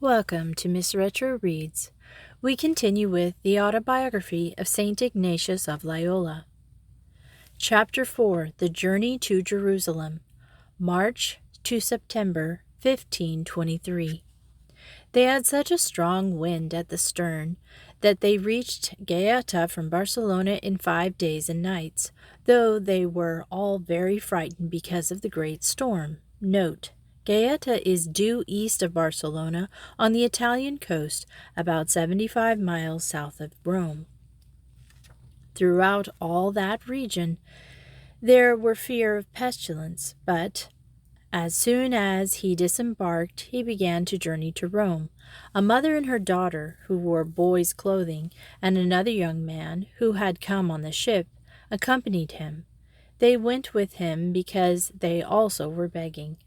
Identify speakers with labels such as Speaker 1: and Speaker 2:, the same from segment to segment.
Speaker 1: Welcome to Miss Retro Reads. We continue with the autobiography of St. Ignatius of Loyola. Chapter 4, The Journey to Jerusalem, March to September 1523. They had such a strong wind at the stern that they reached Gaeta from Barcelona in 5 days and nights, though they were all very frightened because of the great storm. Note: Gaeta is due east of Barcelona on the Italian coast, about 75 miles south of Rome. Throughout all that region there were fear of pestilence, but as soon as he disembarked, he began to journey to Rome. A mother and her daughter, who wore boys' clothing, and another young man, who had come on the ship, accompanied him. They went with him because they also were begging.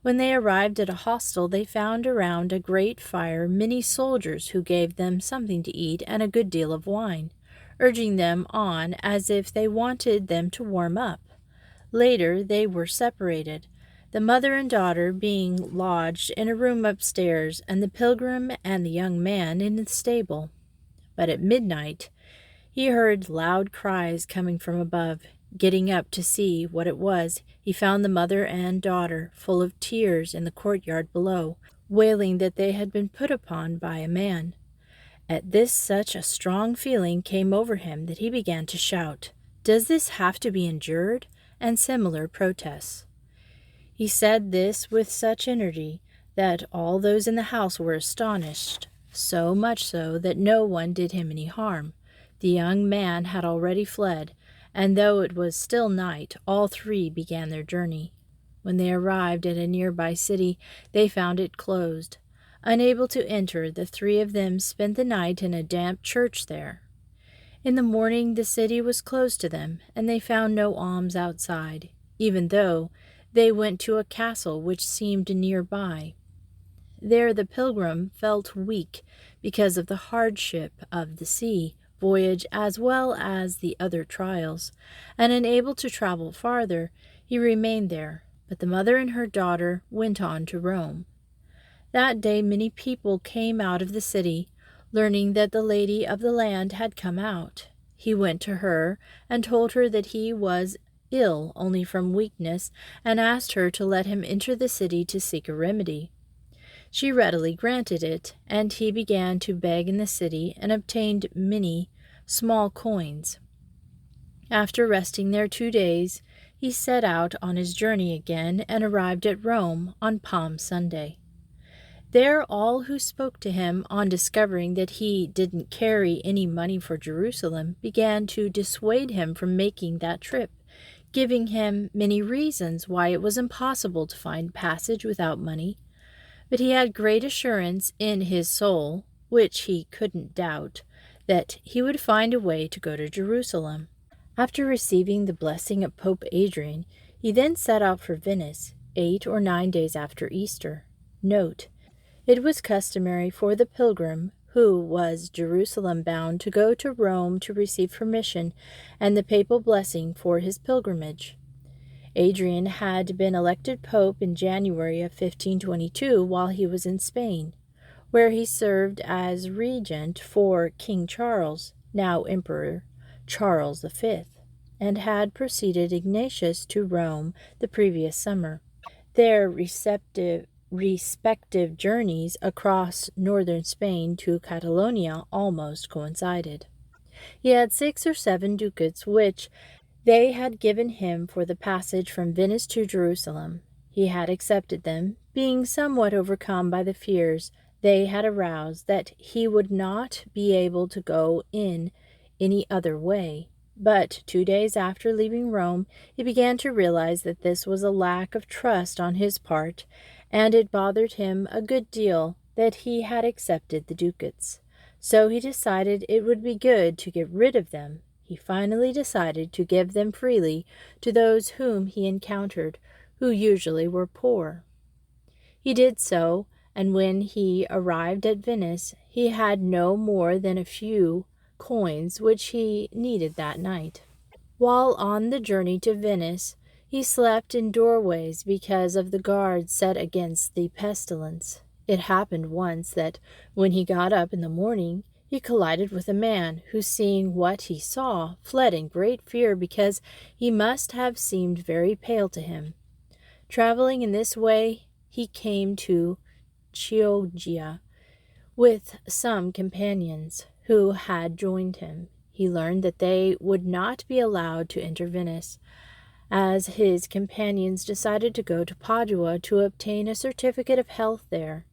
Speaker 1: When they arrived at a hostel, they found around a great fire many soldiers who gave them something to eat and a good deal of wine, urging them on as if they wanted them to warm up. Later they were separated, the mother and daughter being lodged in a room upstairs, and the pilgrim and the young man in the stable. But at midnight he heard loud cries coming from above. Getting up to see what it was, he found the mother and daughter full of tears in the courtyard below, wailing that they had been put upon by a man. At this such a strong feeling came over him that he began to shout, "Does this have to be endured?" and similar protests. He said this with such energy that all those in the house were astonished, so much so that no one did him any harm. The young man had already fled, and though it was still night, all three began their journey. When they arrived at a nearby city, they found it closed. Unable to enter, the three of them spent the night in a damp church there. In the morning the city was closed to them, and they found no alms outside, even though they went to a castle which seemed nearby. There the pilgrim felt weak because of the hardship of the sea voyage as well as the other trials, and unable to travel farther, he remained there, but the mother and her daughter went on to Rome. That day many people came out of the city, learning that the lady of the land had come out. He went to her and told her that he was ill only from weakness, and asked her to let him enter the city to seek a remedy. She readily granted it, and he began to beg in the city and obtained many small coins. After resting there 2 days, he set out on his journey again and arrived at Rome on Palm Sunday. There all who spoke to him, on discovering that he didn't carry any money for Jerusalem, began to dissuade him from making that trip, giving him many reasons why it was impossible to find passage without money. But he had great assurance in his soul, which he couldn't doubt, that he would find a way to go to Jerusalem. After receiving the blessing of Pope Adrian, he then set out for Venice, 8 or 9 days after Easter. Note: it was customary for the pilgrim who was Jerusalem bound to go to Rome to receive permission and the papal blessing for his pilgrimage. Adrian had been elected pope in January of 1522 while he was in Spain, where he served as regent for King Charles, now Emperor Charles V, and had preceded Ignatius to Rome the previous summer. Their respective journeys across northern Spain to Catalonia almost coincided. He had 6 or 7 ducats which they had given him for the passage from Venice to Jerusalem. He had accepted them, being somewhat overcome by the fears they had aroused that he would not be able to go in any other way. But 2 days after leaving Rome, he began to realize that this was a lack of trust on his part, and it bothered him a good deal that he had accepted the ducats. So he decided it would be good to get rid of them. He finally decided to give them freely to those whom he encountered, who usually were poor. He did so, and when he arrived at Venice, he had no more than a few coins which he needed that night. While on the journey to Venice, he slept in doorways because of the guards set against the pestilence. It happened once that when he got up in the morning, he collided with a man who, seeing what he saw, fled in great fear because he must have seemed very pale to him. Traveling in this way, he came to Chioggia with some companions who had joined him. He learned that they would not be allowed to enter Venice, as his companions decided to go to Padua to obtain a certificate of health there.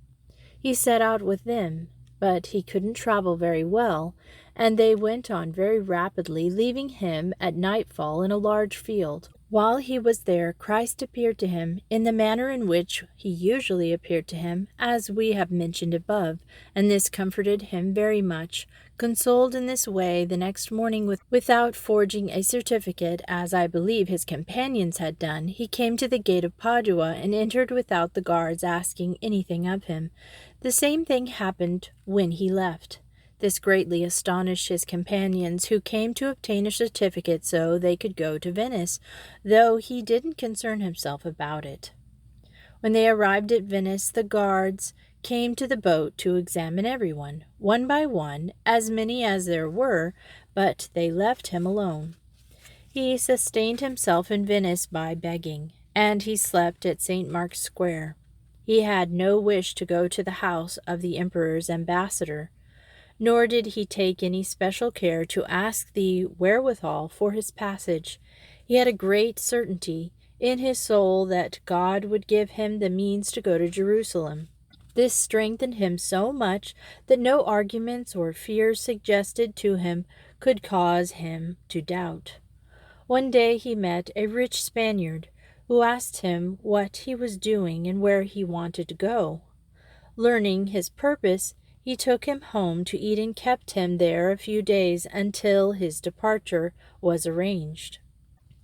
Speaker 1: He set out with them, but he couldn't travel very well, and they went on very rapidly, leaving him at nightfall in a large field. While he was there, Christ appeared to him in the manner in which he usually appeared to him, as we have mentioned above, and this comforted him very much. Consoled in this way the next morning without forging a certificate, as I believe his companions had done, he came to the gate of Padua and entered without the guards asking anything of him. The same thing happened when he left. This greatly astonished his companions, who came to obtain a certificate so they could go to Venice, though he didn't concern himself about it. When they arrived at Venice, the guards came to the boat to examine everyone, one by one, as many as there were, but they left him alone. He sustained himself in Venice by begging, and he slept at St. Mark's Square. He had no wish to go to the house of the emperor's ambassador, nor did he take any special care to ask the wherewithal for his passage. He had a great certainty in his soul that God would give him the means to go to Jerusalem. This strengthened him so much that no arguments or fears suggested to him could cause him to doubt. One day he met a rich Spaniard, who asked him what he was doing and where he wanted to go. Learning his purpose, he took him home to eat and kept him there a few days until his departure was arranged.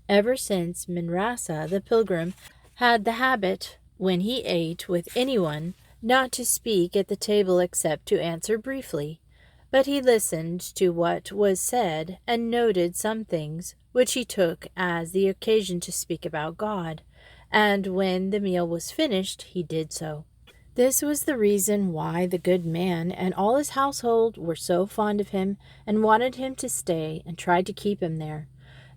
Speaker 1: Ever since, Minrasa, the pilgrim, had the habit, when he ate with anyone, not to speak at the table except to answer briefly, but he listened to what was said and noted some things which he took as the occasion to speak about God, and when the meal was finished he did so. This was the reason why the good man and all his household were so fond of him and wanted him to stay and tried to keep him there.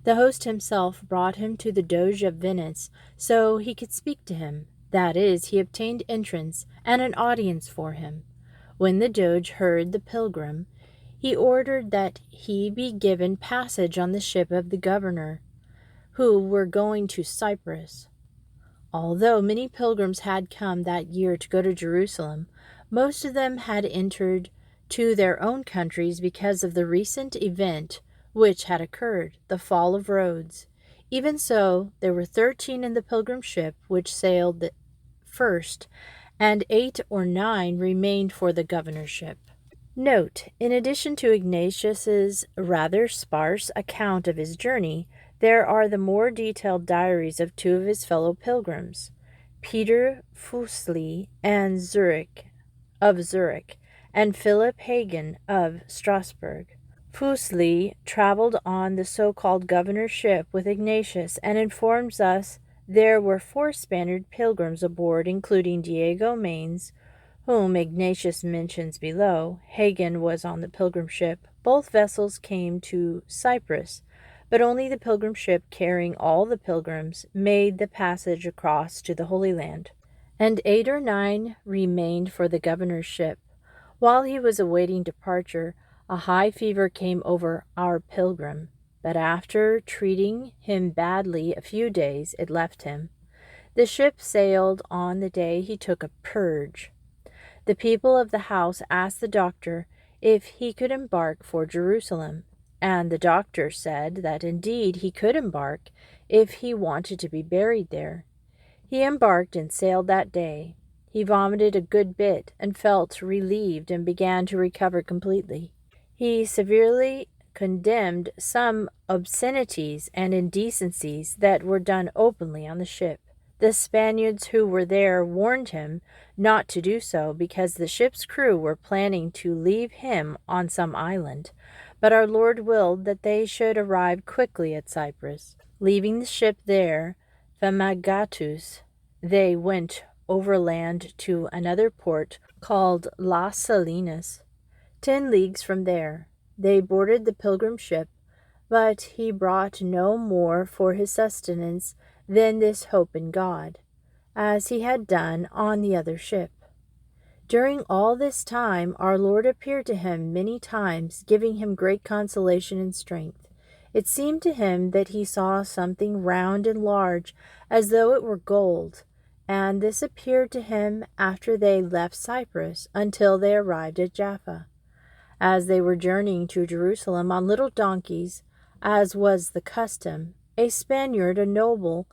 Speaker 1: The host himself brought him to the Doge of Venice so he could speak to him. That is, he obtained entrance and an audience for him. When the Doge heard the pilgrim, he ordered that he be given passage on the ship of the governor, who were going to Cyprus. Although many pilgrims had come that year to go to Jerusalem, most of them had entered to their own countries because of the recent event which had occurred, the fall of Rhodes. Even so, there were 13 in the pilgrim ship which sailed first, and 8 or 9 remained for the governorship. Note, in addition to Ignatius's rather sparse account of his journey, there are the more detailed diaries of 2 of his fellow pilgrims, Peter Fuseli of Zurich, and Philip Hagen of Strasbourg. Fuseli traveled on the so-called governor's ship with Ignatius and informs us there were 4 Spaniard pilgrims aboard, including Diego Manes, whom Ignatius mentions below. Hagen was on the pilgrim ship. Both vessels came to Cyprus, but only the pilgrim ship carrying all the pilgrims made the passage across to the Holy Land, and 8 or 9 remained for the governor's ship. While he was awaiting departure, a high fever came over our pilgrim, but after treating him badly a few days, it left him. The ship sailed on the day he took a purge. The people of the house asked the doctor if he could embark for Jerusalem, and the doctor said that indeed he could embark if he wanted to be buried there. He embarked and sailed that day. He vomited a good bit and felt relieved and began to recover completely. He severely condemned some obscenities and indecencies that were done openly on the ship. The Spaniards who were there warned him not to do so because the ship's crew were planning to leave him on some island, but our Lord willed that they should arrive quickly at Cyprus. Leaving the ship there, Famagatus, they went overland to another port called Las Salinas, 10 leagues from there. They boarded the pilgrim ship, but he brought no more for his sustenance than this hope in God, as he had done on the other ship. During all this time our Lord appeared to him many times, giving him great consolation and strength. It seemed to him that he saw something round and large, as though it were gold, and this appeared to him after they left Cyprus, until they arrived at Jaffa. As they were journeying to Jerusalem on little donkeys, as was the custom, a Spaniard, a noble,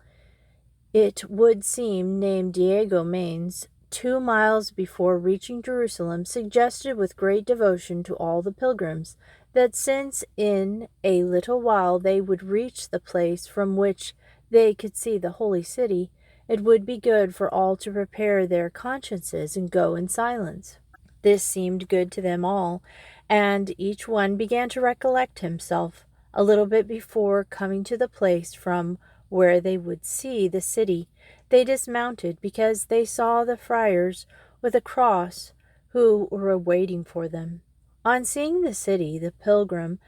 Speaker 1: it would seem, named Diego Manes, 2 miles before reaching Jerusalem, suggested with great devotion to all the pilgrims that since in a little while they would reach the place from which they could see the holy city, it would be good for all to prepare their consciences and go in silence. This seemed good to them all, and each one began to recollect himself a little bit before coming to the place from where they would see the city. They dismounted because they saw the friars with a cross who were waiting for them. On seeing the city, the pilgrim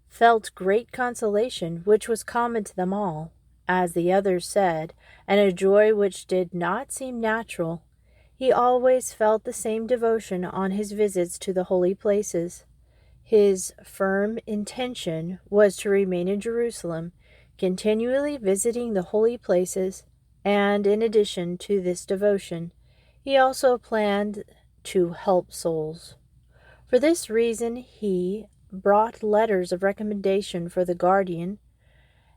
Speaker 1: felt great consolation, which was common to them all, as the others said, and a joy which did not seem natural. He always felt the same devotion on his visits to the holy places. His firm intention was to remain in Jerusalem, continually visiting the holy places, and in addition to this devotion, he also planned to help souls. For this reason, he brought letters of recommendation for the guardian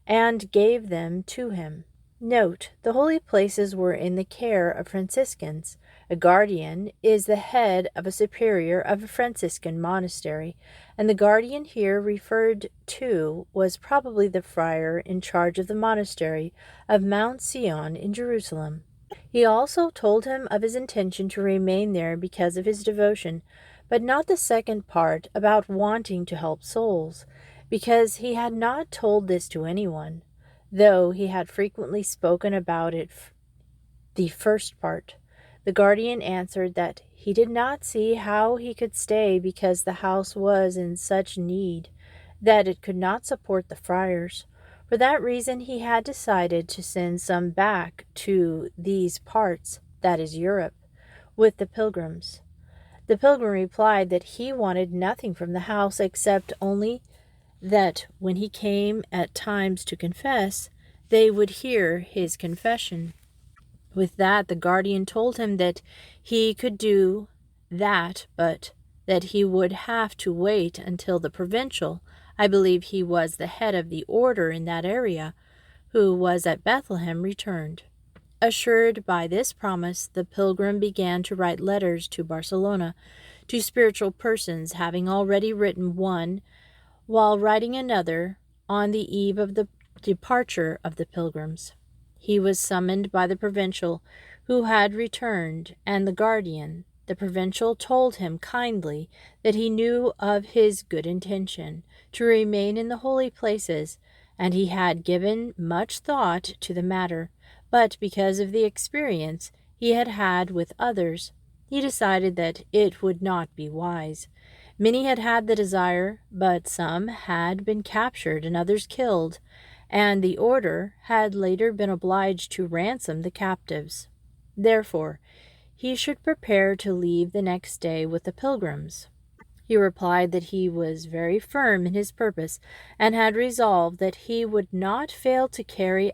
Speaker 1: and gave them to him. Note, the holy places were in the care of Franciscans. A guardian is the head of a superior of a Franciscan monastery, and the guardian here referred to was probably the friar in charge of the monastery of Mount Sion in Jerusalem. He also told him of his intention to remain there because of his devotion, but not the second part about wanting to help souls, because he had not told this to anyone, though he had frequently spoken about it. The first part. The guardian answered that he did not see how he could stay because the house was in such need that it could not support the friars. For that reason he had decided to send some back to these parts, that is Europe, with the pilgrims. The pilgrim replied that he wanted nothing from the house except only that when he came at times to confess, they would hear his confession. With that, the guardian told him that he could do that, but that he would have to wait until the provincial, I believe he was the head of the order in that area, who was at Bethlehem, returned. Assured by this promise, the pilgrim began to write letters to Barcelona, to spiritual persons, having already written one, while writing another, on the eve of the departure of the pilgrims. He was summoned by the provincial, who had returned, and the guardian. The provincial told him kindly that he knew of his good intention to remain in the holy places, and he had given much thought to the matter, but because of the experience he had had with others, he decided that it would not be wise. Many had had the desire, but some had been captured and others killed, and the order had later been obliged to ransom the captives. Therefore, he should prepare to leave the next day with the pilgrims. He replied that he was very firm in his purpose, and had resolved that he would not fail to carry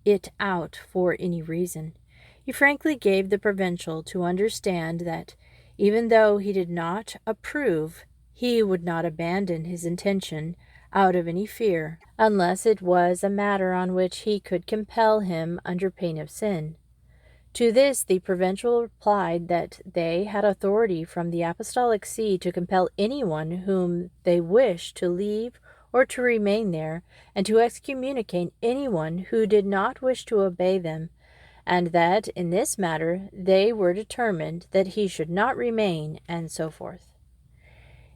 Speaker 1: it out for any reason. He frankly gave the provincial to understand that, even though he did not approve, he would not abandon his intention out of any fear, unless it was a matter on which he could compel him under pain of sin. To this the provincial replied that they had authority from the Apostolic See to compel anyone whom they wished to leave or to remain there, and to excommunicate anyone who did not wish to obey them, and that in this matter they were determined that he should not remain, and so forth.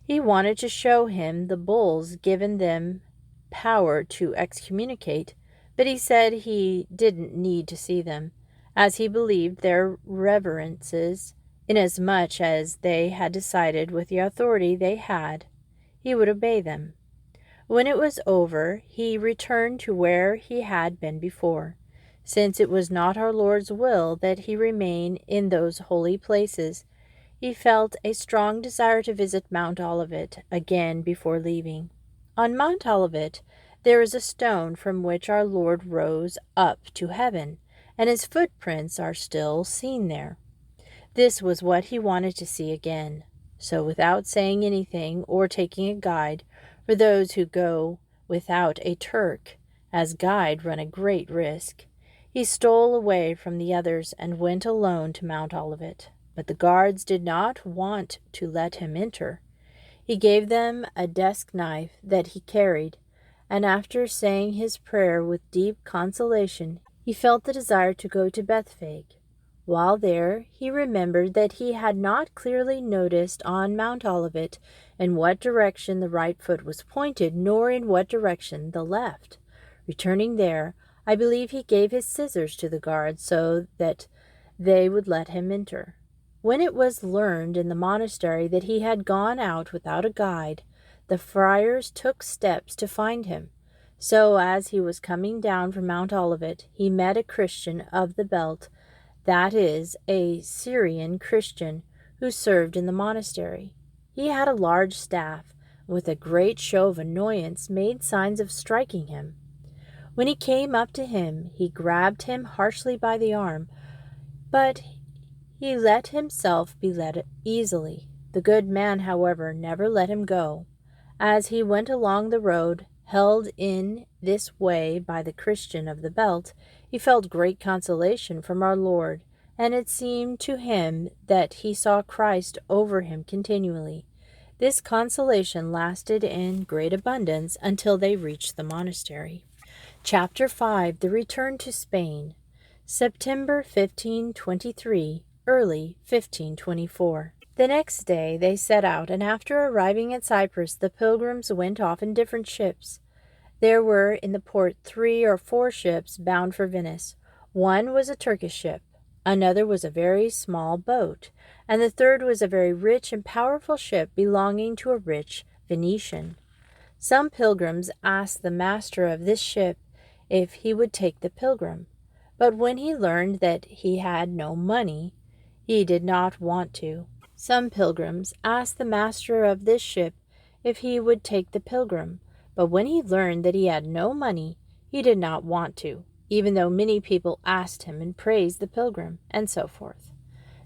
Speaker 1: He wanted to show him the bulls given them power to excommunicate, but he said he didn't need to see them, as he believed their reverences, inasmuch as they had decided with the authority they had, he would obey them. When it was over, he returned to where he had been before, since it was not our Lord's will that he remain in those holy places. He felt a strong desire to visit Mount Olivet again before leaving. On Mount Olivet there is a stone from which our Lord rose up to heaven, and his footprints are still seen there. This was what he wanted to see again. So without saying anything or taking a guide, for those who go without a Turk as guide run a great risk, he stole away from the others and went alone to Mount Olivet. But the guards did not want to let him enter. He gave them a desk knife that he carried, and after saying his prayer with deep consolation, he felt the desire to go to Bethphage. While there, he remembered that he had not clearly noticed on Mount Olivet in what direction the right foot was pointed, nor in what direction the left. Returning there, I believe he gave his scissors to the guards so that they would let him enter. When it was learned in the monastery that he had gone out without a guide, the friars took steps to find him. So as he was coming down from Mount Olivet, he met a Christian of the Belt, that is, a Syrian Christian, who served in the monastery. He had a large staff, and with a great show of annoyance made signs of striking him. When he came up to him, he grabbed him harshly by the arm, but he let himself be led easily. The good man, however, never let him go. As he went along the road, held in this way by the Christian of the Belt, he felt great consolation from our Lord, and it seemed to him that he saw Christ over him continually. This consolation lasted in great abundance until they reached the monastery. Chapter 5. The Return to Spain. September 1523, early 1524. The next day they set out, and after arriving at Cyprus, the pilgrims went off in different ships. There were in the port 3 or 4 ships bound for Venice. One was a Turkish ship, another was a very small boat, and the third was a very rich and powerful ship belonging to a rich Venetian. Some pilgrims asked the master of this ship if he would take the pilgrim, but when he learned that he had no money, he did not want to. Some pilgrims asked the master of this ship if he would take the pilgrim, but when he learned that he had no money, he did not want to, even though many people asked him and praised the pilgrim, and so forth.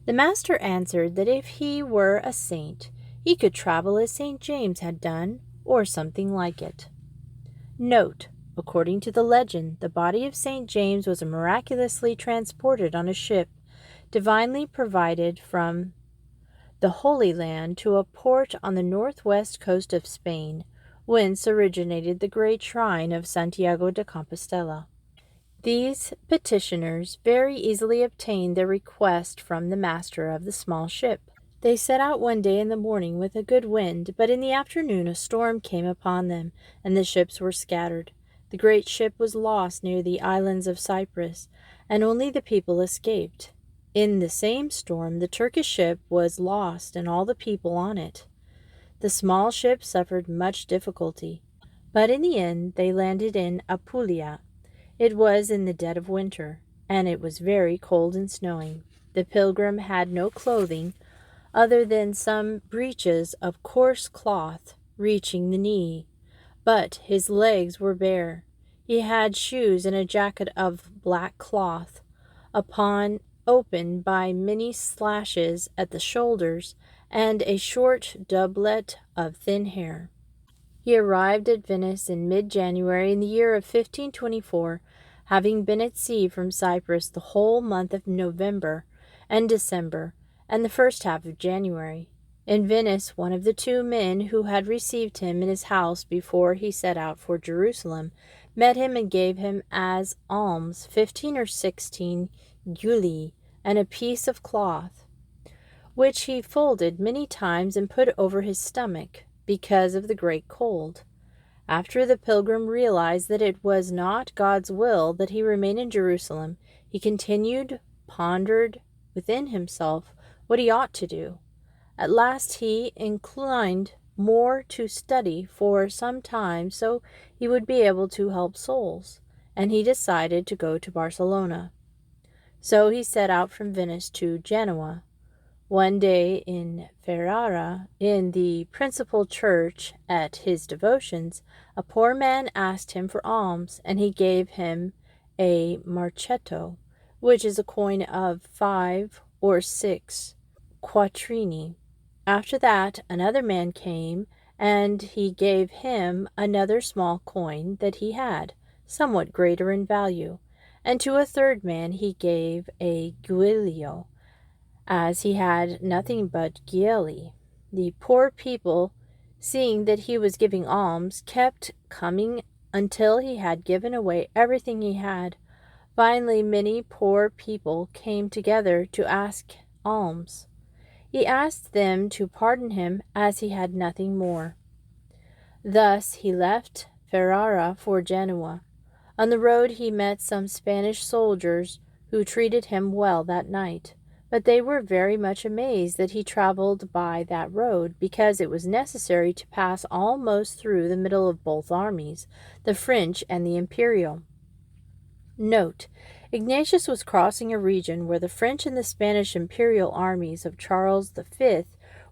Speaker 1: The master answered that if he were a saint, he could travel as St. James had done, or something like it. Note: according to the legend, the body of St. James was miraculously transported on a ship divinely provided from the Holy Land to a port on the northwest coast of Spain, whence originated the great shrine of Santiago de Compostela. These petitioners very easily obtained their request from the master of the small ship. They set out one day in the morning with a good wind, but in the afternoon a storm came upon them, and the ships were scattered. The great ship was lost near the islands of Cyprus, and only the people escaped. In the same storm the Turkish ship was lost, and all the people on it. The small ship suffered much difficulty, but in the end they landed in Apulia. It was in the dead of winter, and it was very cold and snowing. The pilgrim had no clothing other than some breeches of coarse cloth reaching the knee, but his legs were bare. He had shoes and a jacket of black cloth, upon opened by many slashes at the shoulders, and a short doublet of thin hair. He arrived at Venice in mid-January in the year of 1524, having been at sea from Cyprus the whole month of November and December, and the first half of January. In Venice, one of the 2 men who had received him in his house before he set out for Jerusalem met him and gave him as alms 15 or 16 gulli and a piece of cloth, which he folded many times and put over his stomach, because of the great cold. After the pilgrim realized that it was not God's will that he remain in Jerusalem, he continued pondered within himself what he ought to do. At last he inclined more to study for some time so he would be able to help souls, and he decided to go to Barcelona. So he set out from Venice to Genoa. One day in Ferrara, in the principal church at his devotions, a poor man asked him for alms, and he gave him a marchetto, which is a coin of 5 or 6 quattrini. After that, another man came, and he gave him another small coin that he had, somewhat greater in value, and to a third man he gave a guilio, as he had nothing but gielli. The poor people, seeing that he was giving alms, kept coming until he had given away everything he had. Finally, many poor people came together to ask alms. He asked them to pardon him, as he had nothing more. Thus he left Ferrara for Genoa. On the road he met some Spanish soldiers who treated him well that night, but they were very much amazed that he traveled by that road, because it was necessary to pass almost through the middle of both armies, the French and the Imperial. Note: Ignatius was crossing a region where the French and the Spanish imperial armies of Charles V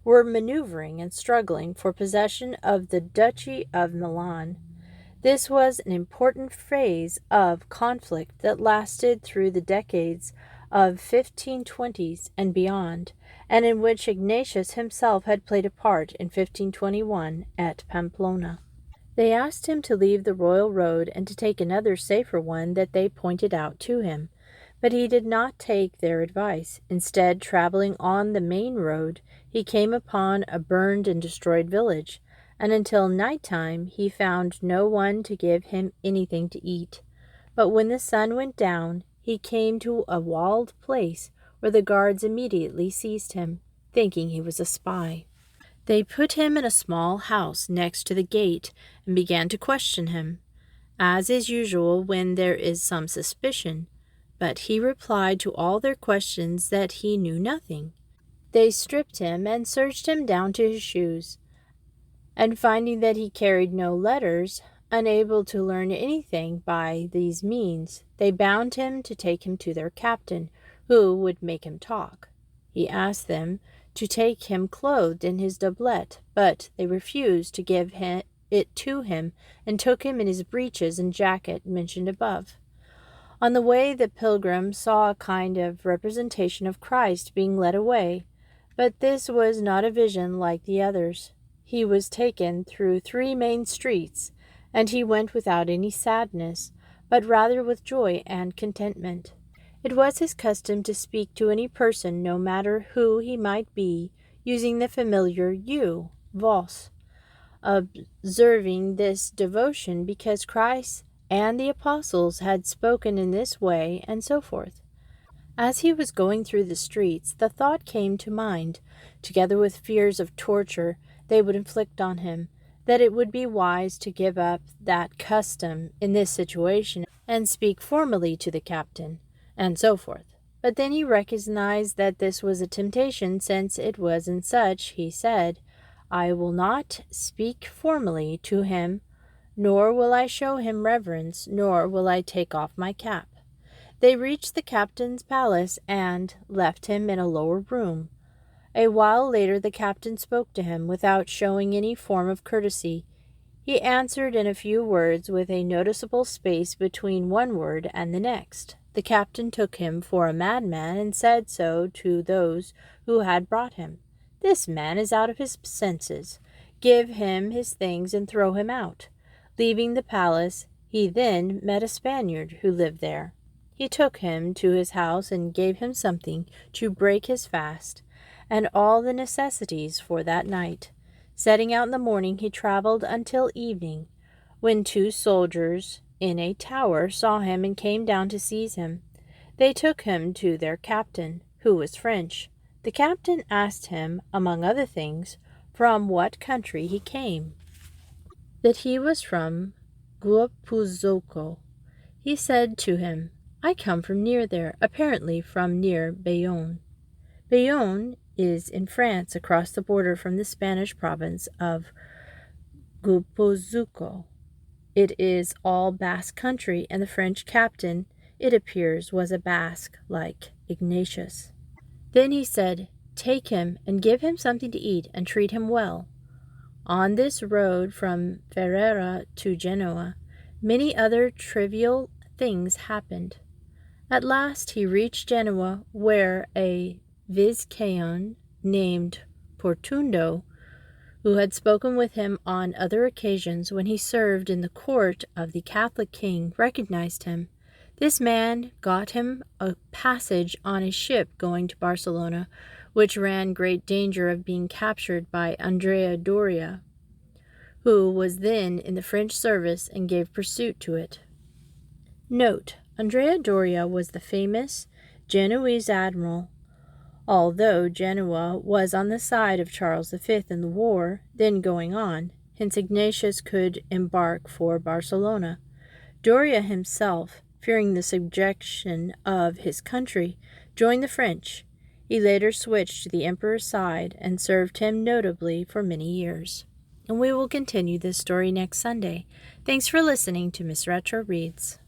Speaker 1: were maneuvering and struggling for possession of the Duchy of Milan. This was an important phase of conflict that lasted through the decades of 1520s and beyond, and in which Ignatius himself had played a part in 1521 at Pamplona. They asked him to leave the royal road and to take another safer one that they pointed out to him, but he did not take their advice. Instead, traveling on the main road, he came upon a burned and destroyed village, and until night-time he found no one to give him anything to eat. But when the sun went down, he came to a walled place where the guards immediately seized him, thinking he was a spy. They put him in a small house next to the gate and began to question him, as is usual when there is some suspicion, but he replied to all their questions that he knew nothing. They stripped him and searched him down to his shoes, and finding that he carried no letters, unable to learn anything by these means, they bound him to take him to their captain, who would make him talk. He asked them to take him clothed in his doublet, but they refused to give it to him, and took him in his breeches and jacket mentioned above. On the way the pilgrim saw a kind of representation of Christ being led away, but this was not a vision like the others. He was taken through 3 main streets, and he went without any sadness, but rather with joy and contentment. It was his custom to speak to any person, no matter who he might be, using the familiar you, vos, observing this devotion because Christ and the apostles had spoken in this way, and so forth. As he was going through the streets, the thought came to mind, together with fears of torture they would inflict on him, that it would be wise to give up that custom in this situation and speak formally to the captain, and so forth. But then he recognized that this was a temptation, since it was in such, he said, I will not speak formally to him, nor will I show him reverence, nor will I take off my cap. They reached the captain's palace and left him in a lower room. A while later the captain spoke to him without showing any form of courtesy. He answered in a few words, with a noticeable space between one word and the next. The captain took him for a madman, and said so to those who had brought him. This man is out of his senses. Give him his things and throw him out. Leaving the palace, he then met a Spaniard who lived there. He took him to his house and gave him something to break his fast, and all the necessities for that night. Setting out in the morning, he traveled until evening, when 2 soldiers in a tower saw him and came down to seize him. They took him to their captain, who was French. The captain asked him, among other things, from what country he came. That he was from Guapuzcoa. He said to him, I come from near there, apparently from near Bayonne. Bayonne is in France, across the border from the Spanish province of Guipuzcoa. It is all Basque country, and the French captain, it appears, was a Basque, like Ignatius. Then he said, "Take him and give him something to eat, and treat him well." On this road from Ferrara to Genoa, many other trivial things happened. At last he reached Genoa, where a Viscayan named Portundo, who had spoken with him on other occasions when he served in the court of the Catholic king, recognized him. This man got him a passage on a ship going to Barcelona, which ran great danger of being captured by Andrea Doria, who was then in the French service, and gave pursuit to it. Note: Andrea Doria was the famous Genoese admiral. Although Genoa was on the side of Charles V in the war then going on, hence Ignatius could embark for Barcelona. Doria himself, fearing the subjection of his country, joined the French. He later switched to the emperor's side and served him notably for many years. And we will continue this story next Sunday. Thanks for listening to Miss Retro Reads.